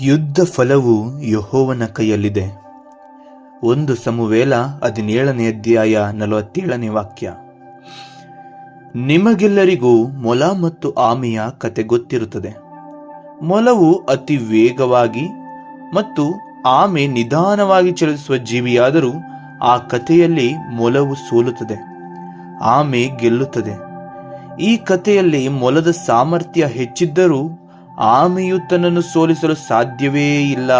ಯುದ್ಧ ಫಲವು ಯೆಹೋವನ ಕೈಯಲ್ಲಿದೆ. 1 ಸಮುವೇಲ 17ನೇ ಅಧ್ಯಾಯ 47ನೇ ವಾಕ್ಯ. ನಿಮಗೆಲ್ಲರಿಗೂ ಮೊಲ ಮತ್ತು ಆಮೆಯ ಕತೆ ಗೊತ್ತಿರುತ್ತದೆ. ಮೊಲವು ಅತಿ ವೇಗವಾಗಿ ಮತ್ತು ಆಮೆ ನಿಧಾನವಾಗಿ ಚಲಿಸುವ ಜೀವಿಯಾದರೂ ಆ ಕಥೆಯಲ್ಲಿ ಮೊಲವು ಸೋಲುತ್ತದೆ, ಆಮೆ ಗೆಲ್ಲುತ್ತದೆ. ಈ ಕಥೆಯಲ್ಲಿ ಮೊಲದ ಸಾಮರ್ಥ್ಯ ಹೆಚ್ಚಿದ್ದರೂ ಆಮೆಯು ತನ್ನನ್ನು ಸೋಲಿಸಲು ಸಾಧ್ಯವೇ ಇಲ್ಲ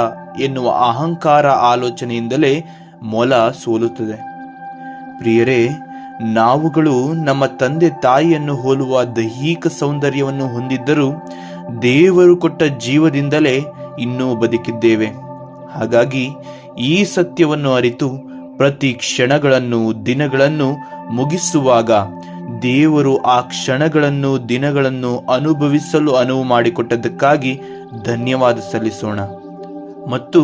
ಎನ್ನುವ ಅಹಂಕಾರ ಆಲೋಚನೆಯಿಂದಲೇ ಮೊಲ ಸೋಲುತ್ತದೆ. ಪ್ರಿಯರೇ, ನಾವುಗಳು ನಮ್ಮ ತಂದೆ ತಾಯಿಯನ್ನು ಹೋಲುವ ದೈಹಿಕ ಸೌಂದರ್ಯವನ್ನು ಹೊಂದಿದ್ದರೂ ದೇವರು ಕೊಟ್ಟ ಜೀವದಿಂದಲೇ ಇನ್ನೂ ಬದುಕಿದ್ದೇವೆ. ಹಾಗಾಗಿ ಈ ಸತ್ಯವನ್ನು ಅರಿತು ಪ್ರತಿ ಕ್ಷಣಗಳನ್ನು ದಿನಗಳನ್ನು ಮುಗಿಸುವಾಗ ದೇವರು ಆ ಕ್ಷಣಗಳನ್ನು ದಿನಗಳನ್ನು ಅನುಭವಿಸಲು ಅನುವು ಮಾಡಿಕೊಟ್ಟದ್ದಕ್ಕಾಗಿ ಧನ್ಯವಾದ ಸಲ್ಲಿಸೋಣ ಮತ್ತು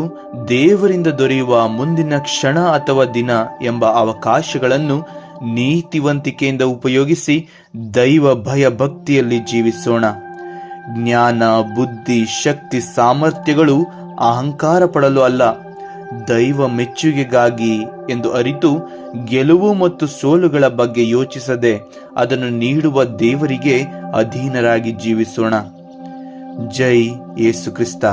ದೇವರಿಂದ ದೊರೆಯುವ ಮುಂದಿನ ಕ್ಷಣ ಅಥವಾ ದಿನ ಎಂಬ ಅವಕಾಶಗಳನ್ನು ನೀತಿವಂತಿಕೆಯಿಂದ ಉಪಯೋಗಿಸಿ ದೈವ ಭಯ ಭಕ್ತಿಯಲ್ಲಿ ಜೀವಿಸೋಣ. ಜ್ಞಾನ, ಬುದ್ಧಿ, ಶಕ್ತಿ, ಸಾಮರ್ಥ್ಯಗಳು ಅಹಂಕಾರ ಪಡಲು ಅಲ್ಲ, ದೈವ ಮೆಚ್ಚುಗೆಗಾಗಿ ಎಂದು ಅರಿತು ಗೆಲುವು ಮತ್ತು ಸೋಲುಗಳ ಬಗ್ಗೆ ಯೋಚಿಸದೆ ಅದನ್ನು ನೀಡುವ ದೇವರಿಗೆ ಅಧೀನರಾಗಿ ಜೀವಿಸೋಣ. ಜೈ ಯೇಸು ಕ್ರಿಸ್ತ.